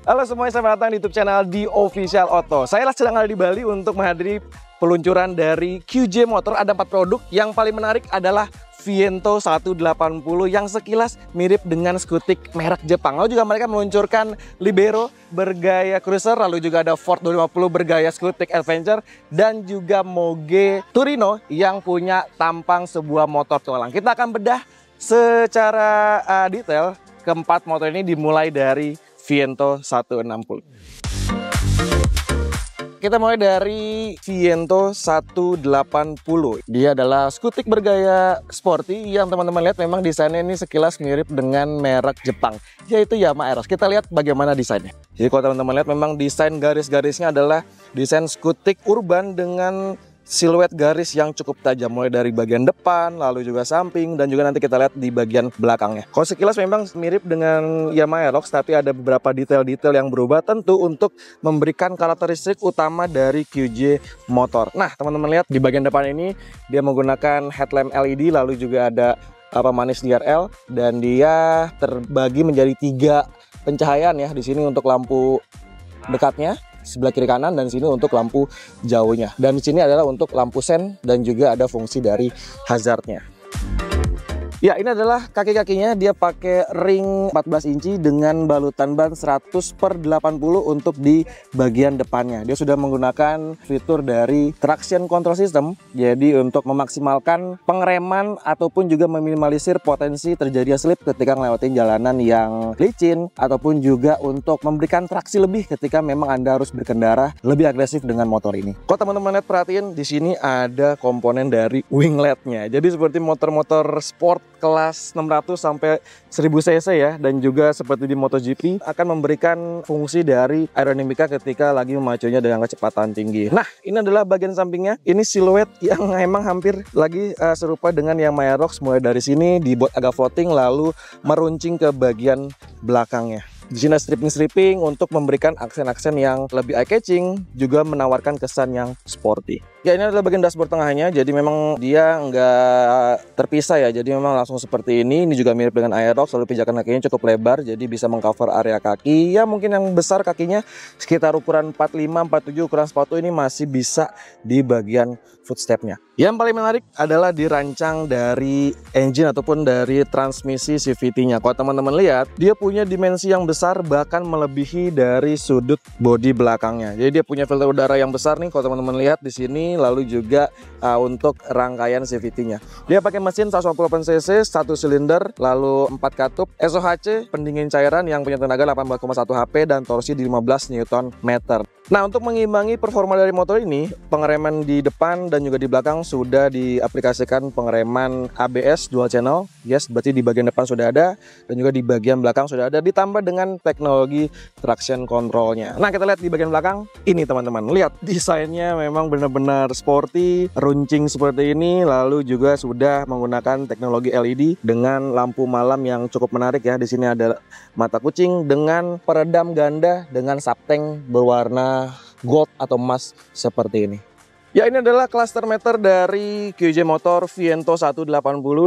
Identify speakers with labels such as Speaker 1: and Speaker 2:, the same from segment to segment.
Speaker 1: Halo semuanya, selamat datang di YouTube channel di Official Auto. Saya sedang ada di Bali untuk menghadiri peluncuran dari QJ Motor. Ada 4 produk. Yang paling menarik adalah Viento 180 yang sekilas mirip dengan skutik merek Jepang. Lalu juga mereka meluncurkan Libero bergaya cruiser, lalu juga ada Ford 250 bergaya skutik adventure, dan juga Moge Turino yang punya tampang sebuah motor tualang. Kita akan bedah secara detail keempat motor ini, dimulai dari Viento 160. Kita mulai dari Viento 180. Dia adalah skutik bergaya sporty yang teman-teman lihat memang desainnya ini sekilas mirip dengan merek Jepang, yaitu Yamaha Aeros. Kita lihat bagaimana desainnya. Jadi kalau teman-teman lihat memang desain garis-garisnya adalah desain skutik urban dengan siluet garis yang cukup tajam, mulai dari bagian depan, lalu juga samping, dan juga nanti kita lihat di bagian belakangnya. Kalau sekilas memang mirip dengan Yamaha Aerox, tapi ada beberapa detail-detail yang berubah tentu untuk memberikan karakteristik utama dari QJ Motor. Nah, teman-teman lihat di bagian depan ini dia menggunakan headlamp LED, lalu juga ada pemanis DRL, dan dia terbagi menjadi 3 pencahayaan ya. Di sini untuk lampu dekatnya, sebelah kiri kanan, dan sini untuk lampu jauhnya. Dan di sini adalah untuk lampu sen, dan juga ada fungsi dari hazardnya. Ya, ini adalah kaki-kakinya. Dia pakai ring 14 inci dengan balutan ban 100/80 untuk di bagian depannya. Dia sudah menggunakan fitur dari traction control system, jadi untuk memaksimalkan pengereman ataupun juga meminimalisir potensi terjadinya slip ketika melewati jalanan yang licin, ataupun juga untuk memberikan traksi lebih ketika memang Anda harus berkendara lebih agresif dengan motor ini. Kalau teman-teman lihat, perhatiin di sini ada komponen dari wingletnya. Jadi seperti motor-motor sport kelas 600 sampai 1000 cc ya, dan juga seperti di MotoGP akan memberikan fungsi dari aerodinamika ketika lagi memacunya dengan kecepatan tinggi. Nah, ini adalah bagian sampingnya. Ini siluet yang emang hampir lagi serupa dengan yang Yamaha Aerox, mulai dari sini dibuat agak floating lalu meruncing ke bagian belakangnya. Di sini stripping untuk memberikan aksen-aksen yang lebih eye-catching, juga menawarkan kesan yang sporty. Ya, ini adalah bagian dashboard tengahnya, jadi memang dia nggak terpisah ya, jadi memang langsung seperti ini. Ini juga mirip dengan Aerox, lalu pijakan kakinya cukup lebar, jadi bisa mengcover area kaki. Ya, mungkin yang besar kakinya sekitar ukuran 45, 47, ukuran sepatu ini masih bisa di bagian footstepnya. Yang paling menarik adalah dirancang dari engine ataupun dari transmisi CVT-nya. Kalau teman-teman lihat, dia punya dimensi yang besar, bahkan melebihi dari sudut bodi belakangnya. Jadi dia punya filter udara yang besar nih, kalau teman-teman lihat di sini, lalu juga untuk rangkaian CVT-nya. Dia pakai mesin 158 cc, 1 silinder, lalu 4 katup, SOHC, pendingin cairan yang punya tenaga 18,1 HP dan torsi di 15 Nm. Nah, untuk mengimbangi performa dari motor ini, pengereman di depan dan juga di belakang sudah diaplikasikan pengereman ABS dual channel. Yes, berarti di bagian depan sudah ada, dan juga di bagian belakang sudah ada, ditambah dengan teknologi traction controlnya. Nah, kita lihat di bagian belakang ini teman-teman. Lihat desainnya memang benar-benar sporty, runcing seperti ini, lalu juga sudah menggunakan teknologi LED dengan lampu malam yang cukup menarik ya. Di sini ada mata kucing dengan peredam ganda dengan subtank berwarna gold atau emas seperti ini. Ya, ini adalah cluster meter dari QJ Motor Viento 180.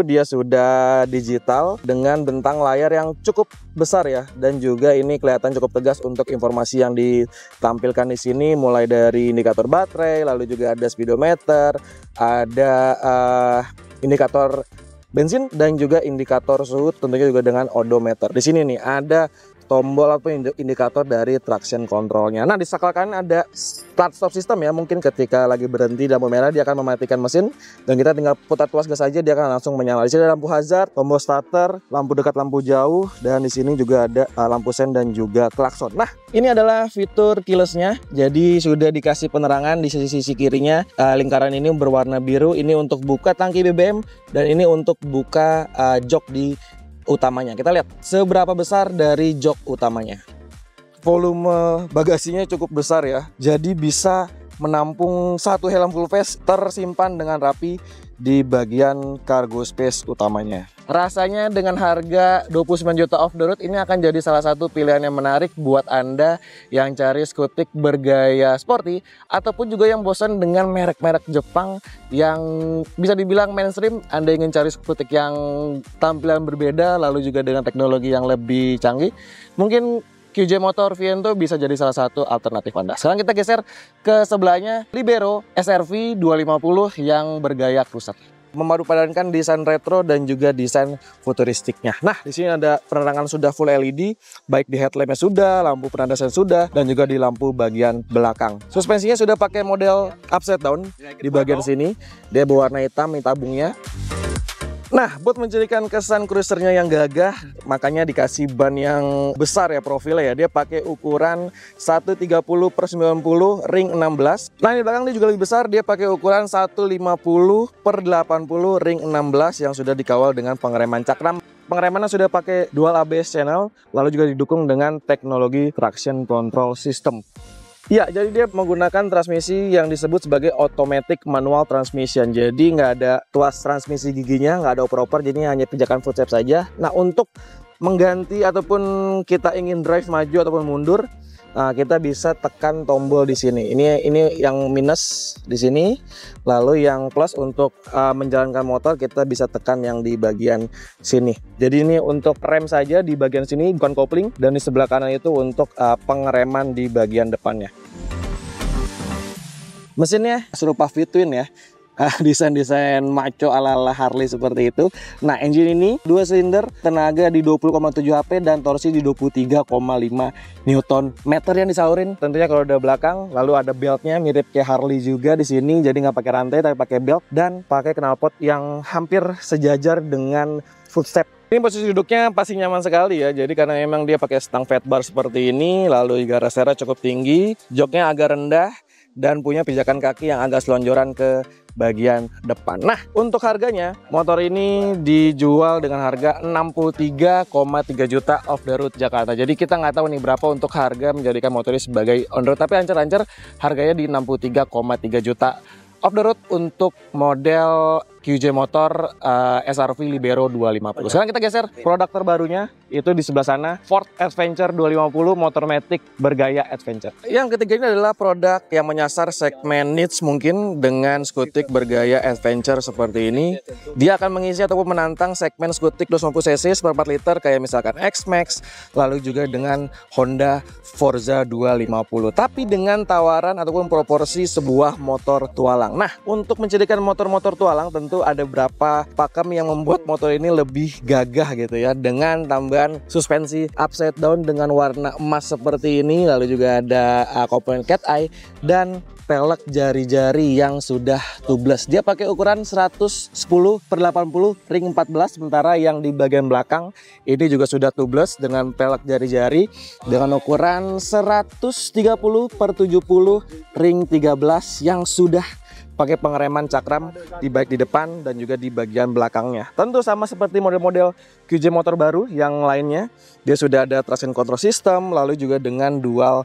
Speaker 1: Dia sudah digital dengan bentang layar yang cukup besar ya, dan juga ini kelihatan cukup tegas untuk informasi yang ditampilkan di sini, mulai dari indikator baterai, lalu juga ada speedometer, ada indikator bensin, dan juga indikator suhu, tentunya juga dengan odometer. Di sini nih ada tombol atau indikator dari traction controlnya. Nah, di sebelah kanan ada start stop system ya. Mungkin ketika lagi berhenti lampu merah, dia akan mematikan mesin, dan kita tinggal putar tuas gas saja, dia akan langsung menyala. Di sini ada lampu hazard, tombol starter, lampu dekat, lampu jauh, dan di sini juga ada lampu sen dan juga klakson. Nah, ini adalah fitur keylessnya. Jadi sudah dikasih penerangan di sisi kirinya. Lingkaran ini berwarna biru. Ini untuk buka tangki BBM, dan ini untuk buka jok di utamanya. Kita lihat seberapa besar dari jok utamanya. Volume bagasinya cukup besar ya, jadi bisa menampung 1 helm full face tersimpan dengan rapi di bagian cargo space utamanya. Rasanya dengan harga 29 juta off the road ini akan jadi salah satu pilihan yang menarik buat Anda yang cari skutik bergaya sporty, ataupun juga yang bosan dengan merek-merek Jepang yang bisa dibilang mainstream. Anda ingin cari skutik yang tampilan berbeda lalu juga dengan teknologi yang lebih canggih, mungkin QJ Motor Viento bisa jadi salah satu alternatif Anda. Sekarang kita geser ke sebelahnya, Libero SRV 250 yang bergaya cruiser. Memadupadankan desain retro dan juga desain futuristiknya. Nah, di sini ada penerangan sudah full LED, baik di headlampnya sudah, lampu penadasan sudah, dan juga di lampu bagian belakang. Suspensinya sudah pakai model upside down di bagian sini. Dia berwarna hitam, ini tabungnya. Nah, buat menjadikan kesan cruisernya yang gagah, makanya dikasih ban yang besar ya profilnya ya. Dia pakai ukuran 130/90 ring 16. Nah, di belakang dia juga lebih besar, dia pakai ukuran 150/80 ring 16 yang sudah dikawal dengan pengereman cakram. Pengeremannya sudah pakai dual ABS channel, lalu juga didukung dengan teknologi traction control system. Ya, jadi dia menggunakan transmisi yang disebut sebagai automatic manual transmission. Jadi nggak ada tuas transmisi giginya, nggak ada oper-oper, jadi hanya pijakan footstep saja. Nah, untuk mengganti ataupun kita ingin drive maju ataupun mundur, nah, kita bisa tekan tombol di sini. Ini yang minus di sini. Lalu yang plus untuk menjalankan motor kita bisa tekan yang di bagian sini. Jadi ini untuk rem saja di bagian sini, bukan kopling. Dan di sebelah kanan itu untuk pengereman di bagian depannya. Mesinnya serupa V-twin ya. Desain-desain maco ala-ala Harley seperti itu. Nah, engine ini 2 silinder, tenaga di 20,7 HP dan torsi di 23,5 Nm yang disaurin. Tentunya kalau udah belakang, lalu ada beltnya mirip kayak Harley juga di sini. Jadi nggak pakai rantai tapi pakai belt dan pakai knalpot yang hampir sejajar dengan footstep. Ini posisi duduknya pasti nyaman sekali ya. Jadi karena memang dia pakai stang fat bar seperti ini, lalu juga rasanya cukup tinggi, joknya agak rendah dan punya pijakan kaki yang agak selonjoran ke bagian depan. Nah, untuk harganya, motor ini dijual dengan harga 63,3 juta off the road Jakarta. Jadi kita nggak tahu nih berapa untuk harga menjadikan motor ini sebagai on road, tapi ancar-ancar harganya di 63,3 juta off the road untuk model QJ Motor SRV Libero 250. Sekarang kita geser produk terbarunya, itu di sebelah sana, Ford Adventure 250 Motormatic bergaya adventure. Yang ketiga ini adalah produk yang menyasar segmen niche mungkin dengan skutik bergaya adventure seperti ini. Dia akan mengisi ataupun menantang segmen skutik 250 cc 4 liter kayak misalkan X-Max, lalu juga dengan Honda Forza 250. Tapi dengan tawaran ataupun proporsi sebuah motor tualang. Nah, untuk menjadikan motor-motor tualang tentu ada beberapa pakem yang membuat motor ini lebih gagah gitu ya, dengan tambahan suspensi upside down dengan warna emas seperti ini, lalu juga ada komponen cat eye dan pelek jari-jari yang sudah tubeless. Dia pakai ukuran 110/80 ring 14, sementara yang di bagian belakang ini juga sudah tubeless dengan pelek jari-jari dengan ukuran 130/70 ring 13 yang sudah pakai pengereman cakram di baik di depan dan juga di bagian belakangnya. Tentu sama seperti model-model QJ motor baru yang lainnya, dia sudah ada traction control system, lalu juga dengan dual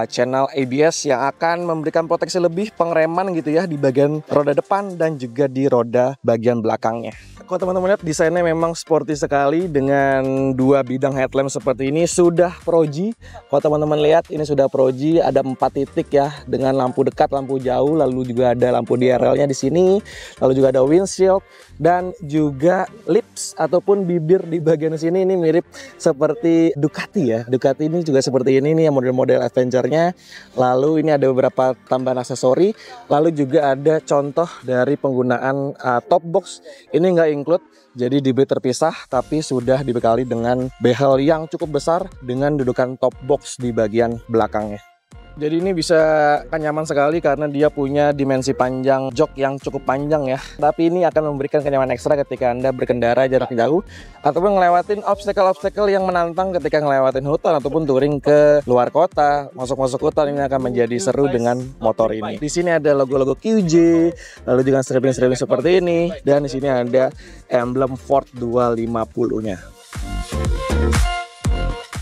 Speaker 1: channel ABS yang akan memberikan proteksi lebih pengereman gitu ya di bagian roda depan dan juga di roda bagian belakangnya. Kalau teman-teman lihat desainnya memang sporty sekali dengan dua bidang headlamp seperti ini, sudah Pro G. Kalau teman-teman lihat ini sudah Pro G, ada 4 titik ya dengan lampu dekat, lampu jauh, lalu juga ada lampu DRL-nya di sini, lalu juga ada windshield dan juga lips ataupun bibir di bagian sini ini mirip seperti Ducati ya. Ducati ini juga seperti ini nih yang model-model adventure-nya. Lalu ini ada beberapa tambahan aksesori, lalu juga ada contoh dari penggunaan top box. Ini nggak include, jadi dibeli terpisah tapi sudah dibekali dengan behel yang cukup besar dengan dudukan top box di bagian belakangnya. Jadi ini bisa nyaman sekali karena dia punya dimensi panjang jok yang cukup panjang ya. Tapi ini akan memberikan kenyamanan ekstra ketika Anda berkendara jarak jauh ataupun ngelewatin obstacle-obstacle yang menantang ketika ngelewatin hutan ataupun touring ke luar kota, masuk-masuk hutan. Ini akan menjadi seru dengan motor ini. Di sini ada logo-logo QJ, lalu juga stripping-stripping seperti ini, dan di sini ada emblem Ford 250-nya.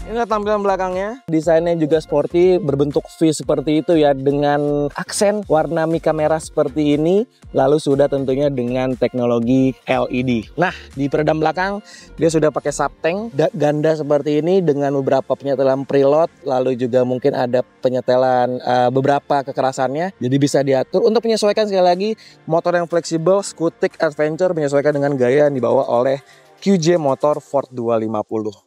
Speaker 1: Ini tampilan belakangnya, desainnya juga sporty, berbentuk V seperti itu ya, dengan aksen warna mika merah seperti ini, lalu sudah tentunya dengan teknologi LED. Nah, di peredam belakang dia sudah pakai subtank ganda seperti ini dengan beberapa penyetelan preload, lalu juga mungkin ada penyetelan beberapa kekerasannya, jadi bisa diatur untuk menyesuaikan. Sekali lagi, motor yang fleksibel, skutik adventure menyesuaikan dengan gaya yang dibawa oleh QJ Motor Ford 250.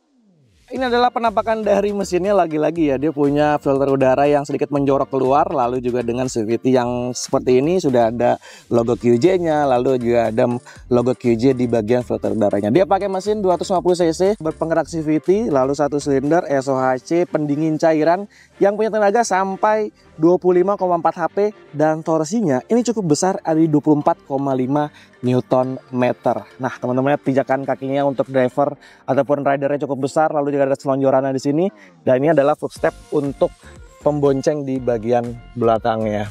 Speaker 1: ini adalah penampakan dari mesinnya. Lagi-lagi ya, dia punya filter udara yang sedikit menjorok keluar, lalu juga dengan CVT yang seperti ini, sudah ada logo QJ-nya, lalu juga ada logo QJ di bagian filter udaranya. Dia pakai mesin 250 cc berpenggerak CVT, lalu 1 silinder SOHC pendingin cairan yang punya tenaga sampai 25,4 HP dan torsinya ini cukup besar, ada di 24,5 Newton meter. Nah, teman-teman lihat pijakan kakinya untuk driver ataupun ridernya cukup besar, lalu juga ada selonjorannya di sini, dan ini adalah footstep untuk pembonceng di bagian belakangnya.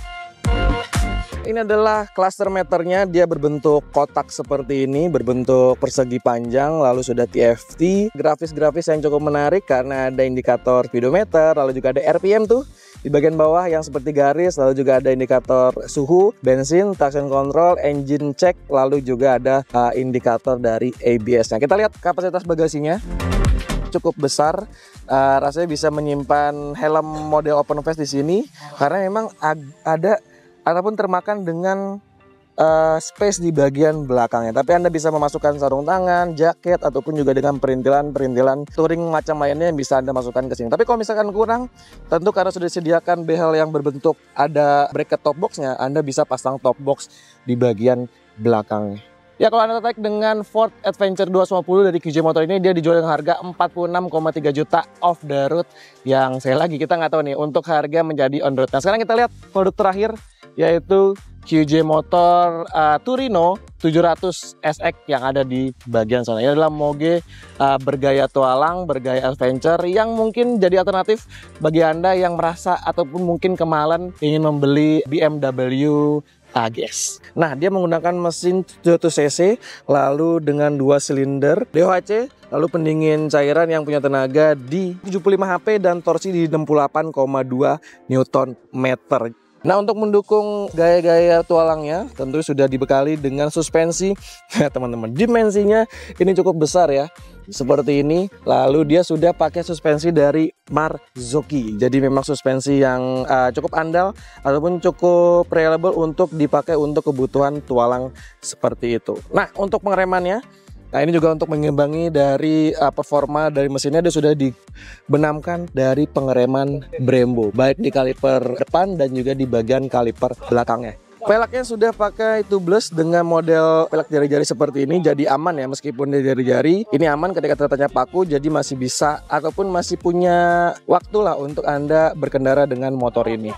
Speaker 1: Ini adalah cluster meternya, dia berbentuk kotak seperti ini, berbentuk persegi panjang, lalu sudah TFT, grafis-grafis yang cukup menarik karena ada indikator speedometer, lalu juga ada RPM tuh di bagian bawah yang seperti garis, lalu juga ada indikator suhu, bensin, traction control, engine check, lalu juga ada indikator dari ABS-nya. Kita lihat kapasitas bagasinya. Cukup besar, rasanya bisa menyimpan helm model open face di sini karena memang ada ataupun termakan dengan space di bagian belakangnya. Tapi Anda bisa memasukkan sarung tangan, jaket, ataupun juga dengan perintilan touring macam lainnya yang bisa Anda masukkan ke sini. Tapi kalau misalkan kurang, tentu karena sudah disediakan behel yang berbentuk ada bracket top boxnya, Anda bisa pasang top box di bagian belakangnya. Ya, kalau Anda tertarik dengan Ford Adventure 250 dari QJ Motor ini, dia dijual dengan harga 46,3 juta off the road. Yang saya lagi kita nggak tahu nih untuk harga menjadi on the road. Nah, sekarang kita lihat produk terakhir, yaitu QJ Motor Turino 700 SX yang ada di bagian sana. Ini adalah moge bergaya tualang, bergaya adventure yang mungkin jadi alternatif bagi Anda yang merasa ataupun mungkin kemahalan ingin membeli BMW AGS. Nah, dia menggunakan mesin 700 cc, lalu dengan 2 silinder DOHC, lalu pendingin cairan yang punya tenaga di 75 HP dan torsi di 68,2 Newton meter. Nah, untuk mendukung gaya-gaya tualangnya tentu sudah dibekali dengan suspensi. Nah, teman-teman, dimensinya ini cukup besar ya, seperti ini. Lalu dia sudah pakai suspensi dari Marzocchi. Jadi memang suspensi yang cukup andal ataupun cukup reliable untuk dipakai untuk kebutuhan tualang seperti itu. Nah, untuk pengeremannya, nah ini juga untuk mengimbangi dari performa dari mesinnya, dia sudah dibenamkan dari pengereman Brembo, baik di kaliper depan dan juga di bagian kaliper belakangnya. Peleknya sudah pakai tubeless dengan model pelek jari-jari seperti ini, jadi aman ya, meskipun di jari-jari ini aman ketika tertanya paku, jadi masih bisa ataupun masih punya waktu lah untuk Anda berkendara dengan motor ini.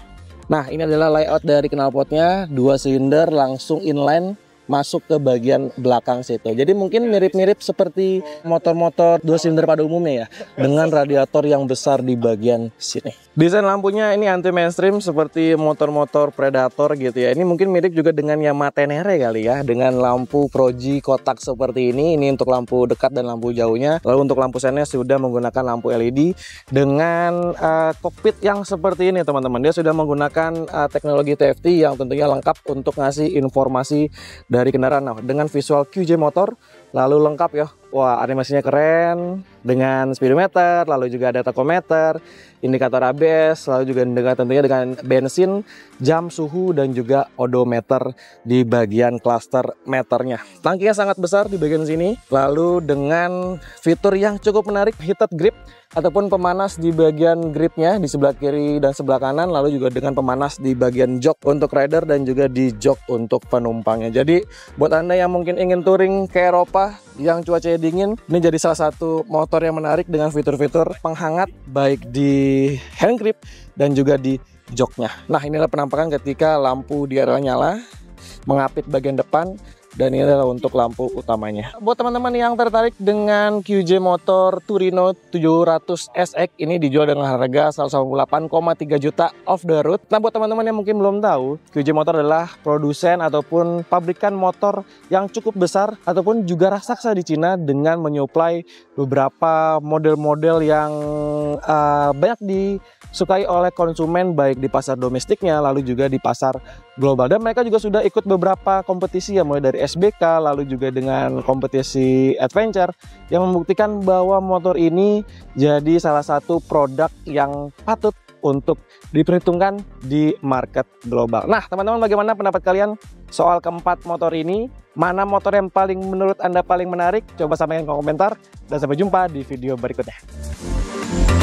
Speaker 1: Nah, ini adalah layout dari knalpotnya, 2 silinder langsung inline masuk ke bagian belakang situ. Jadi mungkin mirip-mirip seperti motor-motor 2 silinder pada umumnya ya, dengan radiator yang besar di bagian sini. Desain lampunya ini anti mainstream seperti motor-motor Predator gitu ya. Ini mungkin mirip juga dengan Yamaha Tenere kali ya, dengan lampu proji kotak seperti ini. Ini untuk lampu dekat dan lampu jauhnya. Lalu untuk lampu sennya sudah menggunakan lampu LED dengan kokpit yang seperti ini teman-teman. Dia sudah menggunakan teknologi TFT yang tentunya lengkap untuk ngasih informasi dari kendaraan. Nah, dengan visual QJ Motor, lalu lengkap ya. Wah, animasinya keren dengan speedometer, lalu juga ada tachometer, indikator ABS, lalu juga tentunya dengan bensin, jam, suhu, dan juga odometer di bagian cluster meternya. Tangkinya sangat besar di bagian sini, lalu dengan fitur yang cukup menarik, heated grip ataupun pemanas di bagian gripnya di sebelah kiri dan sebelah kanan, lalu juga dengan pemanas di bagian jok untuk rider dan juga di jok untuk penumpangnya. Jadi buat Anda yang mungkin ingin touring ke Eropa yang cuacanya dingin, ini jadi salah satu motor yang menarik dengan fitur-fitur penghangat baik di hand grip dan juga di joknya. Nah, inilah penampakan ketika lampu di area nyala, mengapit bagian depan, dan ini adalah untuk lampu utamanya. Buat teman-teman yang tertarik dengan QJ Motor Turino 700 SX, ini dijual dengan harga 118,3 juta off the road. Nah, buat teman-teman yang mungkin belum tahu, QJ Motor adalah produsen ataupun pabrikan motor yang cukup besar ataupun juga raksasa di Cina dengan menyuplai beberapa model-model yang banyak disukai oleh konsumen baik di pasar domestiknya lalu juga di pasar global. Dan mereka juga sudah ikut beberapa kompetisi ya, mulai dari SBK lalu juga dengan kompetisi adventure yang membuktikan bahwa motor ini jadi salah satu produk yang patut untuk diperhitungkan di market global. Nah, teman-teman, bagaimana pendapat kalian soal keempat motor ini? Mana motor yang menurut Anda paling menarik? Coba sampaikan ke komentar dan sampai jumpa di video berikutnya. Bye.